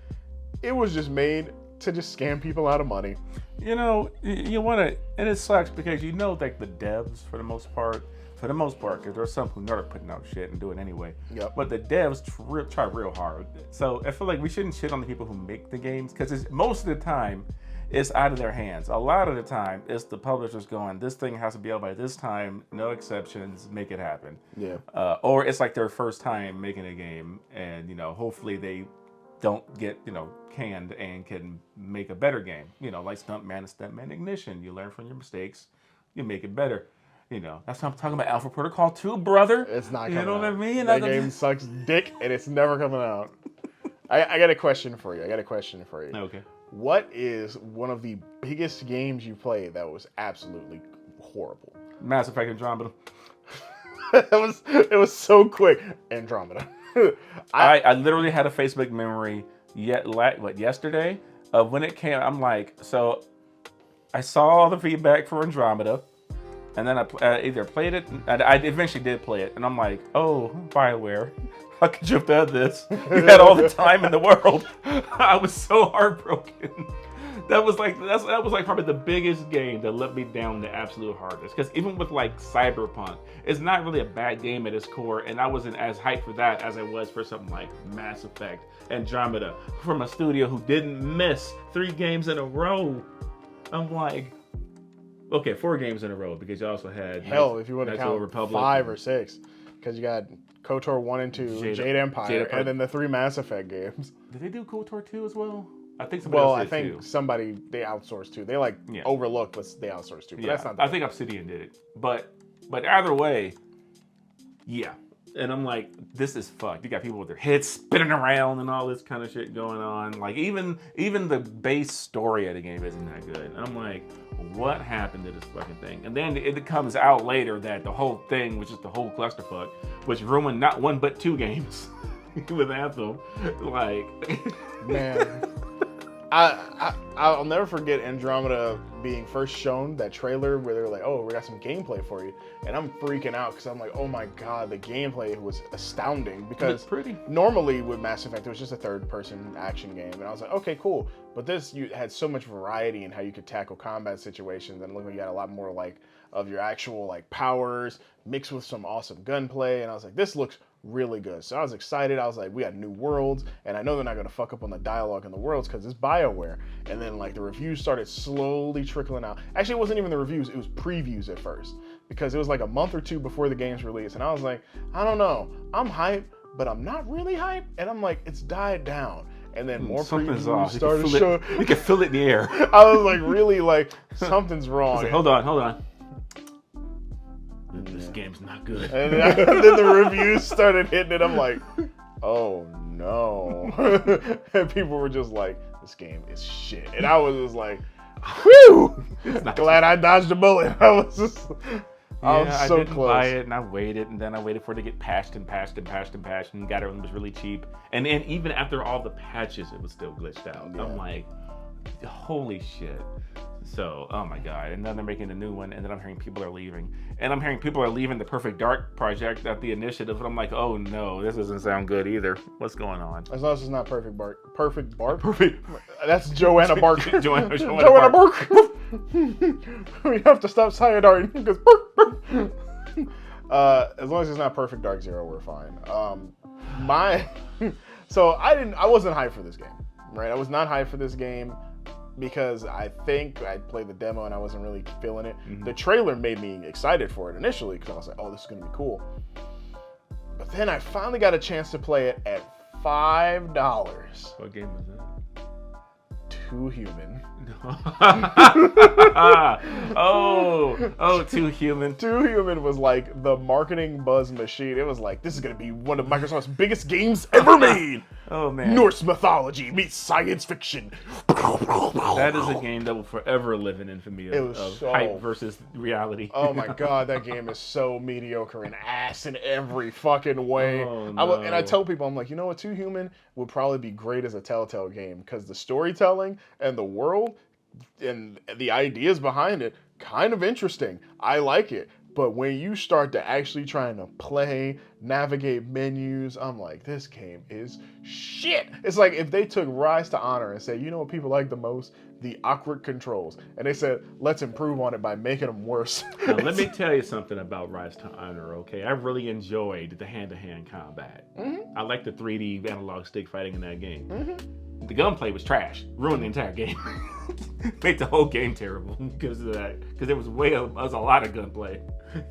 It was just made to just scam people out of money. You know, you want to, and it sucks because like the devs for the most part, because there's some who know they're putting out shit and do it anyway. Yep. But the devs try real hard. So I feel like we shouldn't shit on the people who make the games because most of the time, it's out of their hands. A lot of the time, it's the publishers going, this thing has to be out by this time, no exceptions, make it happen. Yeah. Or it's like their first time making a game, and hopefully they don't get canned and can make a better game. Like Stuntman Ignition. You learn from your mistakes, you make it better. That's what I'm talking about. Alpha Protocol 2, brother. It's not coming out. You know what I mean? That game sucks dick, and it's never coming out. I got a question for you. Okay. What is one of the biggest games you played that was absolutely horrible? Mass Effect Andromeda. It was so quick. Andromeda. I literally had a Facebook memory yesterday of when it came. I'm like, so I saw all the feedback for Andromeda, and then I either played it. I eventually did play it, and I'm like, oh, BioWare. How could you have done this? You had all the time in the world. I was so heartbroken. That was like probably the biggest game that let me down the absolute hardest. Because even with like Cyberpunk, it's not really a bad game at its core, and I wasn't as hyped for that as I was for something like Mass Effect, Andromeda, from a studio who didn't miss 3 games in a row. I'm like, okay, 4 games in a row because you also had if you want to count Republic, 5 or 6, because you got KOTOR 1 and 2, Jade Empire, and then the 3 Mass Effect games. Did they do KOTOR 2 as well? I think somebody they outsourced too. They overlooked, but they outsourced too. But that's not. I think Obsidian did it, but either way, yeah. And I'm like, this is fucked. You got people with their heads spinning around and all this kind of shit going on. Like even the base story of the game isn't that good. And I'm like, what happened to this fucking thing? And then it comes out later that the whole thing was just the whole clusterfuck, which ruined not 1 but 2 games with Anthem. Like, man. I'll never forget Andromeda being first shown, that trailer where they're like, oh, we got some gameplay for you. And I'm freaking out because I'm like, oh my God, the gameplay was astounding. Because normally with Mass Effect, it was just a third-person action game. And I was like, okay, cool. But this, you had so much variety in how you could tackle combat situations. And it looked like you had a lot more like of your actual like powers mixed with some awesome gunplay. And I was like, this looks really good. So I was excited. I was like, we got new worlds, and I know they're not going to fuck up on the dialogue in the worlds because it's BioWare. And then like the reviews started slowly trickling out. Actually, it wasn't even the reviews, it was previews at first, because it was like a month or two before the game's release. And I was like, I don't know, I'm hyped, but I'm not really hyped. And I'm like, it's died down. And then more previews started showing. You can feel it in the air. I was like, really, like, something's wrong. Like, hold on. This game's not good. And then the reviews started hitting it. I'm like, oh no. And people were just like, this game is shit. And I was just like, whew, glad I dodged a bullet. I was so I didn't buy it, and I waited, and then I waited for it to get patched and got it when it was really cheap. And then even after all the patches, it was still glitched out. Yeah. I'm like, holy shit. So, oh my God. And then they're making a new one, and then I'm hearing people are leaving. And I'm hearing people are leaving the Perfect Dark project at the initiative, and I'm like, oh no, this doesn't sound good either. What's going on? As long as it's not Perfect Bark. Perfect Bark? That's Joanna Bark. Joanna Bark. We have to stop Sayadar because Bark. As long as it's not Perfect Dark Zero, we're fine. So I wasn't hyped for this game, right? I was not hyped for this game, because I think I played the demo and I wasn't really feeling it. Mm-hmm. The trailer made me excited for it initially because I was like, oh, this is going to be cool. But then I finally got a chance to play it at $5. What game was that? Too Human. Too Human. Too Human was like the marketing buzz machine. It was like, this is going to be one of Microsoft's biggest games ever made. Oh man. Norse mythology meets science fiction. That is a game that will forever live in infamy of hype versus reality. Oh my God, that game is so mediocre and ass in every fucking way. Oh, no. And I tell people, I'm like, you know what, Too Human would probably be great as a Telltale game because the storytelling and the world and the ideas behind it, kind of interesting. I like it. But when you start to actually trying to play, navigate menus, I'm like, this game is shit. It's like if they took Rise to Honor and said, you know what people like the most? The awkward controls. And they said, let's improve on it by making them worse. Now, let me tell you something about Rise to Honor, okay? I really enjoyed the hand-to-hand combat. Mm-hmm. I like the 3D analog stick fighting in that game. Mm-hmm. The gunplay was trash. Ruined the entire game. Made the whole game terrible because of that. Because there was a lot of gunplay.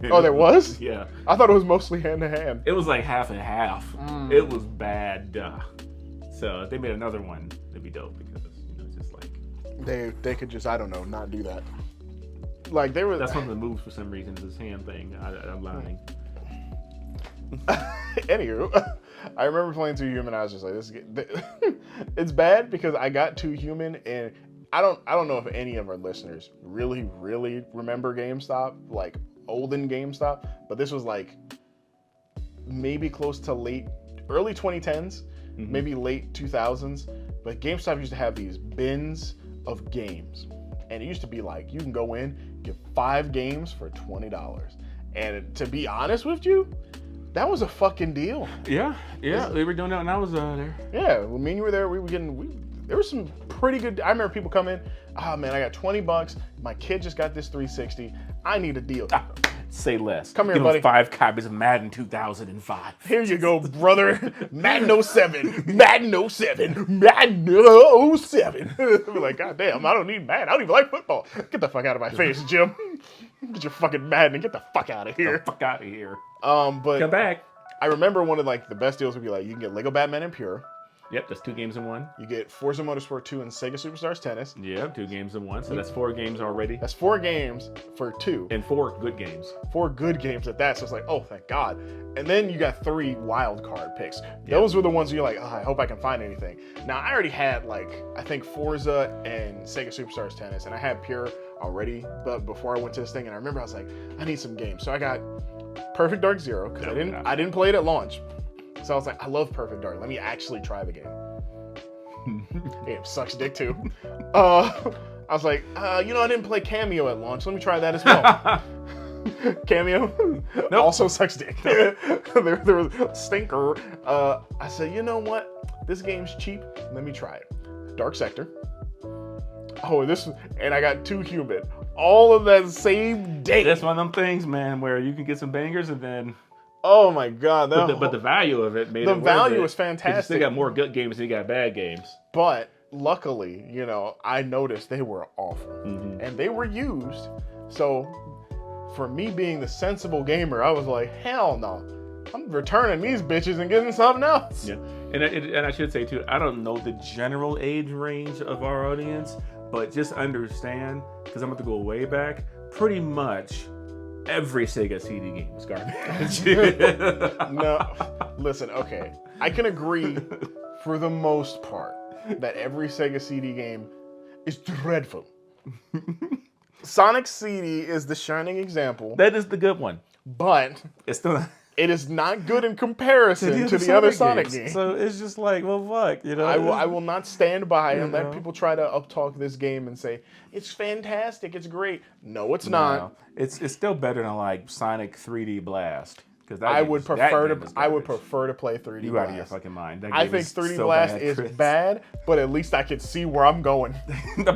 Oh, there was? Yeah. I thought it was mostly hand-to-hand. It was like half and half. It was bad. So if they made another one, it'd be dope because it's just like... They could just, I don't know, not do that. Like, they were... That's one of the moves for some reason, is this hand thing. I'm lying. Anywho, I remember playing Too Human. I was just like, "This is it's bad," because I got Too Human, and I don't know if any of our listeners really remember GameStop, like olden GameStop, but this was like maybe close to early 2010s, maybe late 2000s. But GameStop used to have these bins of games, and it used to be like you can go in, get 5 games for $20, and to be honest with you, that was a fucking deal. Yeah, they were doing that when I was there. Yeah, when me and you were there, we were there was some pretty good, I remember people come in, man, I got $20, my kid just got this 360, I need a deal. Say less. Come here, Give buddy. Him 5 copies of Madden 2005. Here you go, brother. Madden 07. Madden 07. Madden 07. We're like, God damn, I don't need Madden. I don't even like football. Get the fuck out of my face, Jim. Get your fucking Madden and get the fuck out of here. Get the fuck out of here. But come back. I remember one of like the best deals would be like, you can get Lego Batman and Pure. Yep, that's 2 games in 1. You get Forza Motorsport 2 and Sega Superstars Tennis. Yep, 2 games in 1. So that's 4 games already. That's 4 games for 2. And 4 good games. 4 good games at that. So it's like, oh, thank God. And then you got 3 wild card picks. Those were the ones where you're like, I hope I can find anything. Now, I already had like, I think Forza and Sega Superstars Tennis, and I had Pure already, but before I went to this thing, and I remember I was like, I need some games. So I got Perfect Dark Zero, because I didn't play it at launch. So I was like, I love Perfect Dark. Let me actually try the game. Game sucks dick too. I was like, I didn't play Cameo at launch. Let me try that as well. Cameo, nope. Also sucks dick. there was a stinker. I said, you know what? This game's cheap. Let me try it. Dark Sector. Oh, and I got 2 human. All of that same day. That's one of them things, man, where you can get some bangers and then. Oh my God! But the value of it made it worth it. The value was fantastic. You still got more good games than you got bad games. But luckily, I noticed they were awful, and they were used. So, for me being the sensible gamer, I was like, hell no, I'm returning these bitches and getting something else. Yeah, and I should say too, I don't know the general age range of our audience, but just understand, because I'm going to go way back, pretty much. Every Sega CD game was garbage. No, listen, okay. I can agree for the most part that every Sega CD game is dreadful. Sonic CD is the shining example. That is the good one. But it's still not... It is not good in comparison to the other Sonic games. So it's just like, well, fuck, I will not stand by and let people try to uptalk this game and say, it's fantastic, it's great. No, it's not. It's still better than like Sonic 3D Blast. I would prefer to play 3D Blast. You out of your fucking mind. I think 3D Blast is bad, but at least I can see where I'm going.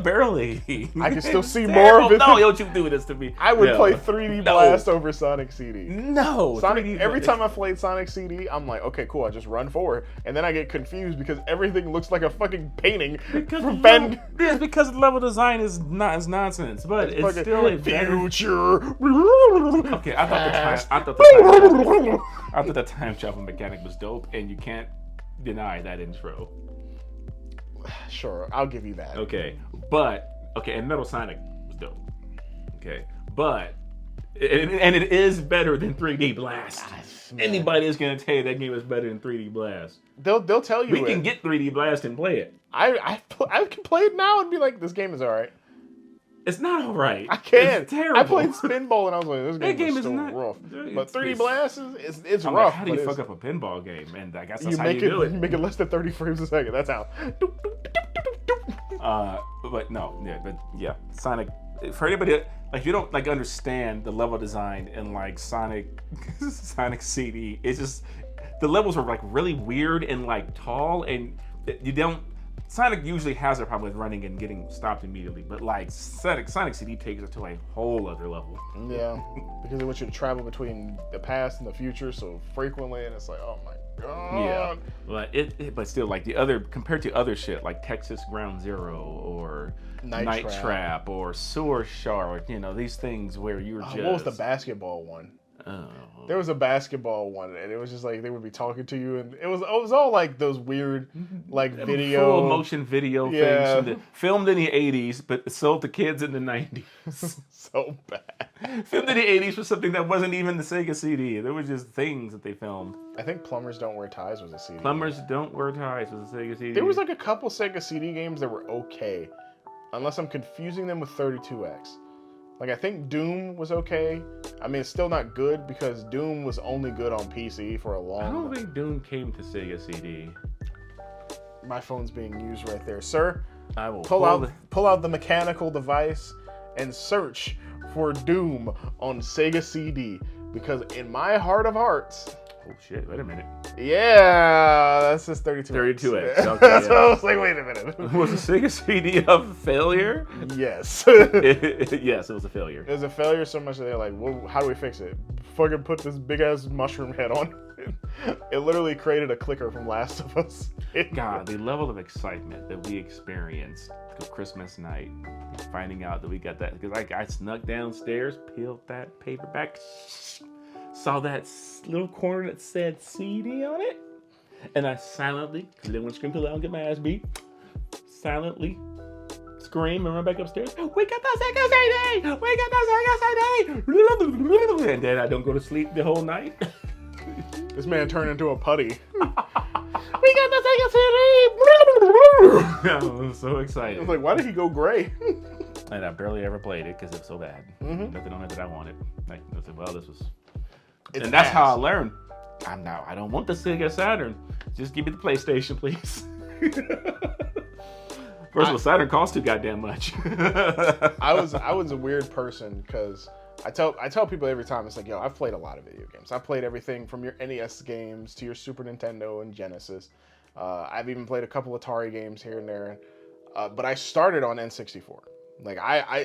Barely. I can still see more of it. No, don't you do this to me. I would play 3D Blast over Sonic CD. No. Every time I played Sonic CD, I'm like, okay, cool, I just run forward. And then I get confused because everything looks like a fucking painting. It's because the level design is nonsense, but it's still a future. Okay, I thought the time travel mechanic was dope, and you can't deny that intro. Sure, I'll give you that. Okay, and Metal Sonic was dope. Okay, but and it is better than 3D Blast. Anybody is gonna tell you that game is better than 3D Blast. They'll tell you. We can get 3D Blast and play it. I can play it now and be like, this game is alright. It's not alright. I can't. It's terrible. I played Spinball and I was like, this game is still not rough. But 3D Blast it's rough. Like, how do you fuck up a pinball game? And I guess that's how you do it. You make it less than 30 frames a second. That's how. Sonic. For anybody, like, you don't like understand the level design in like Sonic CD. It's just the levels are like really weird and like tall, and you don't. Sonic usually has a problem with running and getting stopped immediately, but like Sonic CD takes it to a whole other level. Yeah, because it wants you to travel between the past and the future so frequently, and it's like, oh my god. Yeah, but still, like compared to other shit like Texas Ground Zero or Night Trap or Sewer Shark, these things where you were just. What was the basketball one? Oh. There was a basketball one, and it was just like they would be talking to you, and it was all like those weird, like video, full motion video things filmed in the '80s, but sold to kids in the '90s. So bad. Filmed in the '80s was something that wasn't even the Sega CD. There were just things that they filmed. I think Plumbers Don't Wear Ties was a CD. Plumbers Don't Wear Ties was a Sega CD. There was like a couple Sega CD games that were okay, unless I'm confusing them with 32X. Like, I think Doom was okay. I mean, it's still not good because Doom was only good on PC for a long time. I don't think Doom came to Sega CD. My phone's being used right there. Sir, I will pull out the mechanical device and search for Doom on Sega CD. Because in my heart of hearts... Oh, shit. Wait a minute. Yeah, that's just 32X. 32X. Okay, that's what I was like, wait a minute. Was the Sega CD a failure? Yes. Yes, it was a failure. It was a failure so much that they're like, well, how do we fix it? Fucking put this big-ass mushroom head on. It literally created a clicker from Last of Us. God, the level of excitement that we experienced Christmas night, finding out that we got that. Because I snuck downstairs, peeled that paper back, saw that little corner that said CD on it, and I silently, because I didn't want to scream too loud and get my ass beat, silently scream and run back upstairs. We got the Sega CD! We got the Sega CD! And then I don't go to sleep the whole night. This man turned into a putty. We got the Sega CD! I was so excited. I was like, why did he go gray? And I barely ever played it because it was so bad. Nothing on it that I wanted. I said, well, this was... It's and that's how I learned. I don't want the Sega Saturn. Just give me the PlayStation, please. First of all, Saturn costs too goddamn much. I was a weird person because I tell people every time, it's like, yo, I've played a lot of video games. I've played everything from your NES games to your Super Nintendo and Genesis. I've even played a couple Atari games here and there. But I started on N64. Like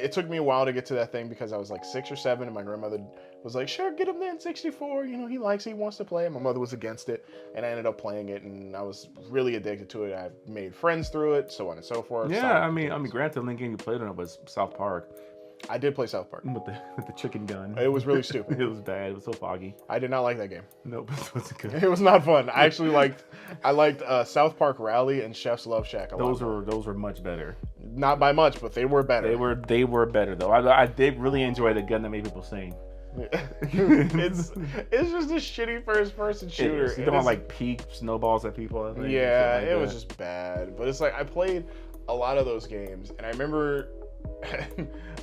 it took me a while to get to that thing because I was like 6 or 7, and my grandmother was like, "Sure, get him the N64. You know, he wants to play it." My mother was against it, and I ended up playing it, and I was really addicted to it. I made friends through it, so on and so forth. Yeah, I mean, granted, the only game you played on it was South Park. I did play South Park with the chicken gun. It was really stupid. It was bad. It was so foggy. I did not like that game. Nope, it wasn't good. It was not fun. I actually liked South Park Rally and Chef's Love Shack a lot. Those were much better. Not by much, but they were better. They were better though. I did really enjoy the gun that made people sing. It's just a shitty first person shooter. You don't want like peak snowballs at people. I think, yeah, it was just bad. But it's like I played a lot of those games, and I remember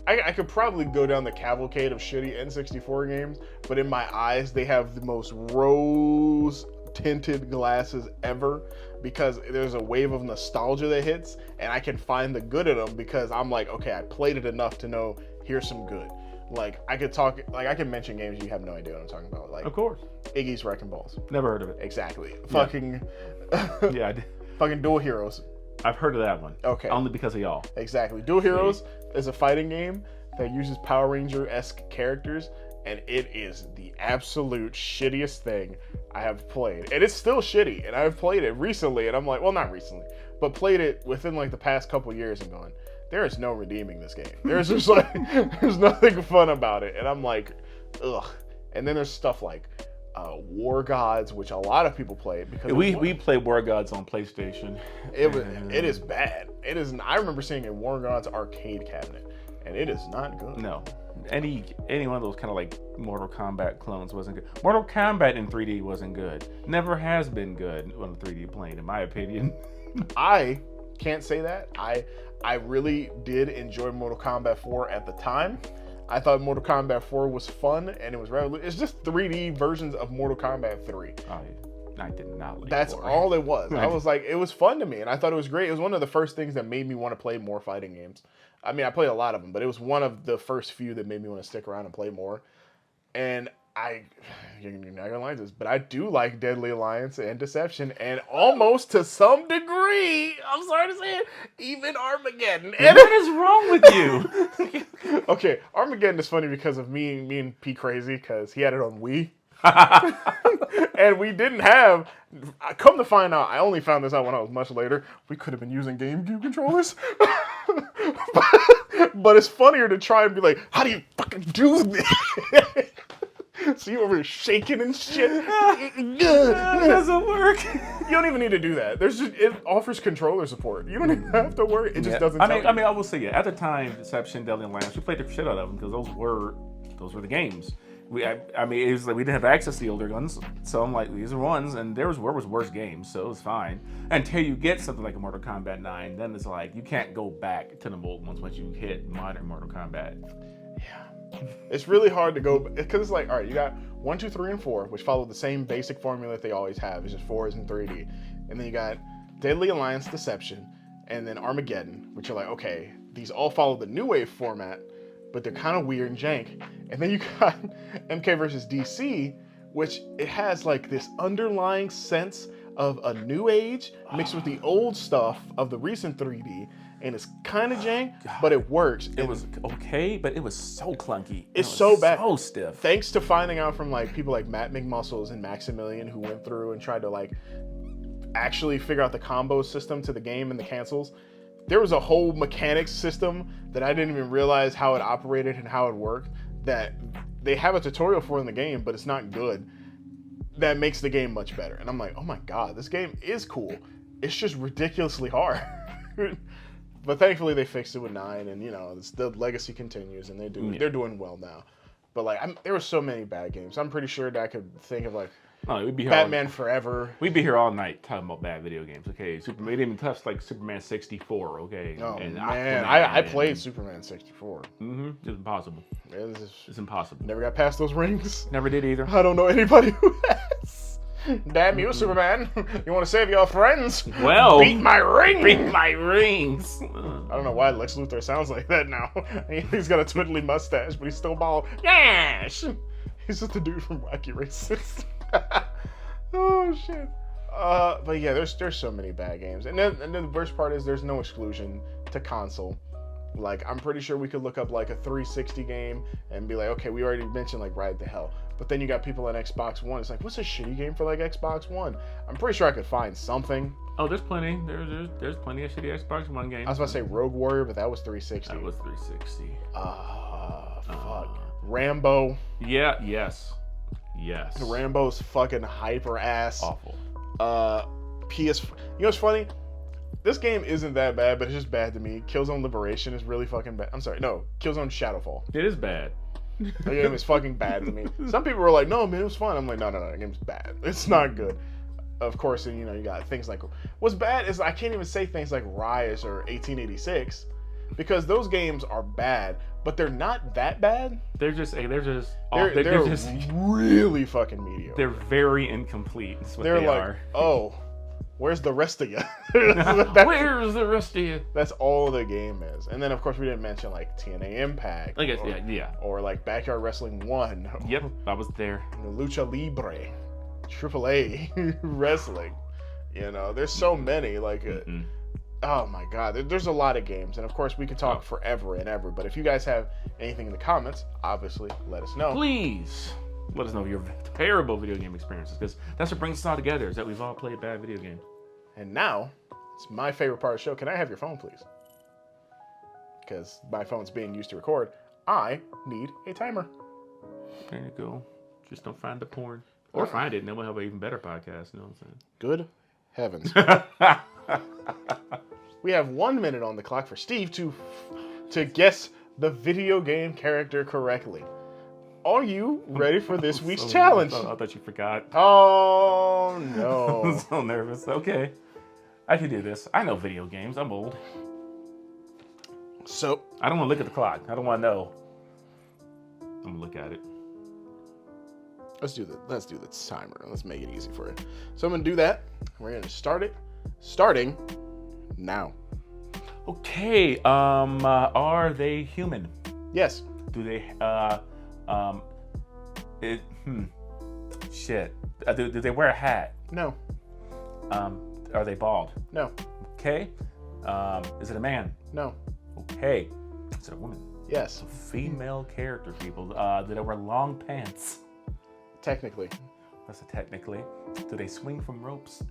I could probably go down the cavalcade of shitty N64 games, but in my eyes they have the most rose tinted glasses ever, because there's a wave of nostalgia that hits, and I can find the good in them because I'm like, okay, I played it enough to know here's some good. Like I can mention games you have no idea what I'm talking about. Like, of course, Iggy's Wrecking Balls. Never heard of it. Exactly. Yeah. Fucking yeah, I did. Fucking Dual Heroes. I've heard of that one. Okay. Only because of y'all. Exactly. Dual Heroes is a fighting game that uses Power Ranger-esque characters, and it is the absolute shittiest thing I have played. And it's still shitty, and I've played it recently, and I'm like, well, not recently, but played it within like the past couple years and going, there is no redeeming this game. There's just like, there's nothing fun about it. And I'm like, ugh. And then there's stuff like War Gods, which a lot of people play because we play War Gods on PlayStation. It is bad. It is. I remember seeing a War Gods arcade cabinet, and it is not good. No, any one of those kind of like Mortal Kombat clones wasn't good. Mortal Kombat in 3D wasn't good. Never has been good on a 3D plane, in my opinion. I can't say that. I really did enjoy Mortal Kombat 4 at the time. I thought Mortal Kombat 4 was fun, and it was it's just 3D versions of Mortal Kombat 3. I did not like That's 4. all it was. I was like, it was fun to me, and I thought it was great. It was one of the first things that made me want to play more fighting games. I mean, I played a lot of them, but it was one of the first few that made me want to stick around and play more. And you're not gonna like this, but I do like Deadly Alliance and Deception, and almost to some degree, I'm sorry to say it, even Armageddon. And what is wrong with you? Okay, Armageddon is funny because of me and P Crazy, because he had it on Wii. And we didn't have, come to find out, I only found this out when I was much later, we could have been using GameCube controllers. But it's funnier to try and be like, how do you fucking do this? So you over here shaking and shit. It doesn't work. You don't even need to do that. It offers controller support. You don't even have to worry. It just doesn't. I mean, I will say, at the time, Deception, Deadly Alliance, we played the shit out of them because those were the games. I mean, it was like we didn't have access to the older guns, so I'm like, these are ones, and there was worse games, so it was fine. Until you get something like a Mortal Kombat 9, then it's like you can't go back to the old ones once you hit modern Mortal Kombat. Yeah. It's really hard to go, because it's like, all right, you got 1, 2, 3, and 4, which follow the same basic formula that they always have. It's just 4 is in 3D. And then you got Deadly Alliance, Deception, and then Armageddon, which are like, okay, these all follow the New Wave format, but they're kind of weird and jank. And then you got MK vs. DC, which it has like this underlying sense of a new age mixed with the old stuff of the recent 3D. And it's kind of jank, but it works. It was okay, but it was so clunky. It's so bad. So stiff. Thanks to finding out from like people like Matt McMuscles and Maximilian, who went through and tried to like actually figure out the combo system to the game and the cancels. There was a whole mechanics system that I didn't even realize how it operated and how it worked, that they have a tutorial for in the game, but it's not good. That makes the game much better. And I'm like, oh my God, this game is cool. It's just ridiculously hard. But thankfully they fixed it with 9, and you know, the legacy continues, and they're doing well now. But like, there were so many bad games. I'm pretty sure that I could think of like Batman Forever. We'd be here all night talking about bad video games. Okay, we didn't even touch like Superman 64. Okay. Oh and man, I played Superman 64. It's impossible. It's impossible. Never got past those rings. Never did either. I don't know anybody who has. Damn you, Superman. You want to save your friends? Well, beat my ring. Beat my rings. I don't know why Lex Luthor sounds like that now. He's got a twiddly mustache, but he's still bald. Yes! He's just a dude from Wacky Racist. Oh, shit. But yeah, there's so many bad games. And then the worst part is there's no exclusion to console. Like, I'm pretty sure we could look up, like, a 360 game and be like, okay, we already mentioned, like, Ride the Hell. But then you got people on Xbox One. It's like, what's a shitty game for, like, Xbox One? I'm pretty sure I could find something. Oh, there's plenty. There's plenty of shitty Xbox One games. I was about to say Rogue Warrior, but that was 360. That was 360. Fuck. Rambo. Yeah, yes. Rambo's fucking hyper ass. Awful. You know what's funny? This game isn't that bad, but it's just bad to me. Killzone Liberation is really fucking bad. I'm sorry, no, Killzone Shadowfall. It is bad. The game is fucking bad to me. Some people were like, no, man, it was fun. I'm like, no, the game's bad. It's not good. Of course, and you got things like, what's bad is I can't even say things like Rise or 1886 because those games are bad, but they're not that bad. They're just really fucking mediocre. They're very incomplete. That's what they're they like, are. oh, where's the rest of you? Where's the rest of you? That's all the game is. And then of course we didn't mention like TNA Impact. I guess, yeah. Or like Backyard Wrestling 1. Yep, I was there. Lucha Libre. AAA wrestling. You know, there's so many. Like, oh my god, there's a lot of games. And of course we could talk forever and ever. But if you guys have anything in the comments, obviously let us know. Please let us know your terrible video game experiences, because that's what brings us all together, is that we've all played bad video games. And now, it's my favorite part of the show. Can I have your phone, please? Because my phone's being used to record. I need a timer. There you go. Just don't find the porn. Or find it, and then we'll have an even better podcast. You know what I'm saying? Good heavens. We have 1 minute on the clock for Steve to guess the video game character correctly. Are you ready for this week's challenge? I thought you forgot. Oh, no. I'm so nervous. Okay. I can do this. I know video games. I'm old. So, I don't want to look at the clock. I don't want to know. I'm going to look at it. Let's do the timer. Let's make it easy for you. So I'm going to do that. We're going to start it. Starting now. Okay. Are they human? Yes. Do they, shit. Do they wear a hat? No. Are they bald? No. Okay. Is it a man? No. Okay. Is it a woman? Yes. So female character, people. Do they wear long pants? Technically. That's a technically. Do they swing from ropes?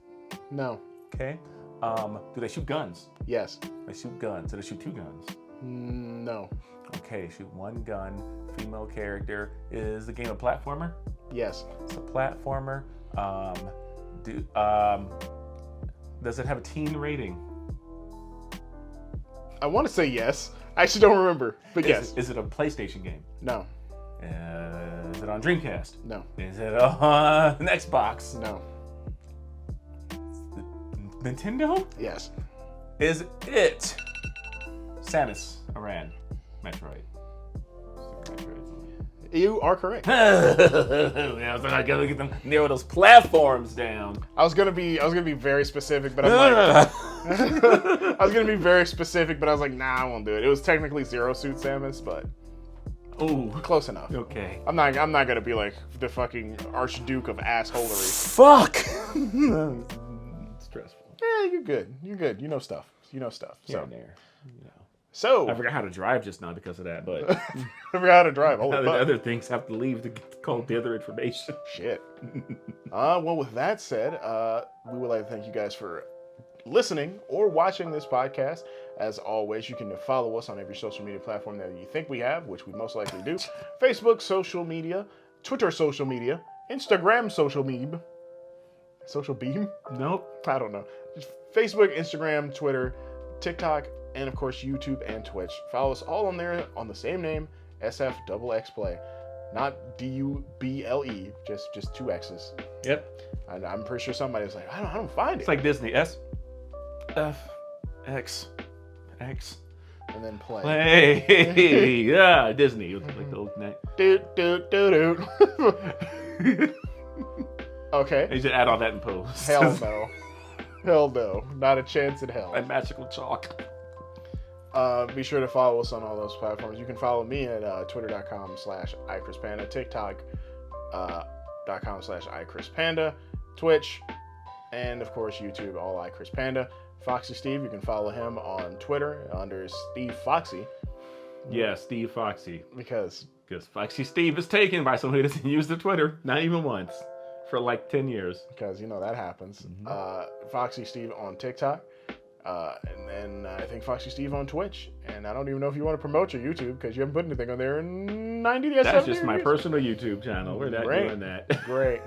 No. Okay. Do they shoot guns? Yes. They shoot guns. Do they shoot 2 guns? No. Okay, shoot 1 gun. Female character. Is the game a platformer? Yes. It's a platformer. Does it have a teen rating? I want to say yes. I actually don't remember, but yes. Is it a PlayStation game? No. Is it on Dreamcast? No. Is it on an Xbox? No. Nintendo? Yes. Is it Samus Aran Metroid? You are correct. Yeah, so I gotta get them narrow those platforms down. I was gonna be very specific, but I'm like, I was gonna be very specific, but I was like, nah, I won't do it. It was technically Zero Suit Samus, but ooh, close enough. Okay. I'm not gonna be like the fucking Archduke of assholery. Fuck. Stressful. Yeah, you're good. You're good. You know stuff. So there. You know. So I forgot how to drive just now because of that, but I forgot how to drive. other things have to leave to call the other information. Shit. Well, with that said, we would like to thank you guys for listening or watching this podcast. As always, you can follow us on every social media platform that you think we have, which we most likely do. Facebook social media, Twitter social media, Instagram social media. Social beam? Nope. I don't know. Just Facebook, Instagram, Twitter, TikTok, and of course YouTube and Twitch. Follow us all on there on the same name, SFXX Play. Not DUBLE, just 2 X's. Yep. And I'm pretty sure somebody's like, I don't find it. It's like Disney. SFXX. And then play. Play. Yeah, Disney. Like the old night. Doot. Okay. And you should add all that in post. Hell no. Hell no. Not a chance in hell. That magical chalk. Be sure to follow us on all those platforms. You can follow me at twitter.com/iChrisPanda, TikTok.com/iChrisPanda, Twitch, and of course YouTube, all iChrisPanda. Foxxy Steve, you can follow him on Twitter under Steve Foxxy. Yeah, Steve Foxxy. Because Foxxy Steve is taken by somebody who doesn't use the Twitter, not even once, for like 10 years. Because, you know, that happens. Mm-hmm. Foxxy Steve on TikTok. And then I think Foxxy Steve on Twitch. And I don't even know if you want to promote your YouTube because you haven't put anything on there in 90 days. That's just my personal YouTube channel. We're not doing that. Great.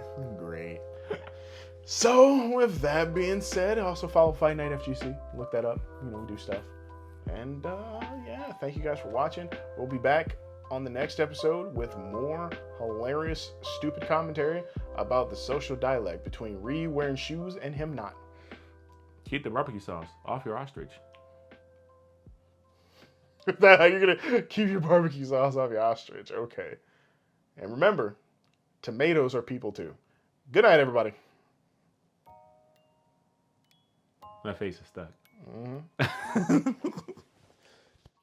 So, with that being said, also follow Fight Night FGC. Look that up. You know, we do stuff. And, yeah, thank you guys for watching. We'll be back on the next episode with more hilarious, stupid commentary about the social dialect between Ree wearing shoes and him not. Keep the barbecue sauce off your ostrich. Is that how you're going to keep your barbecue sauce off your ostrich? Okay. And remember, tomatoes are people too. Good night, everybody. My face is stuck. Mm-hmm.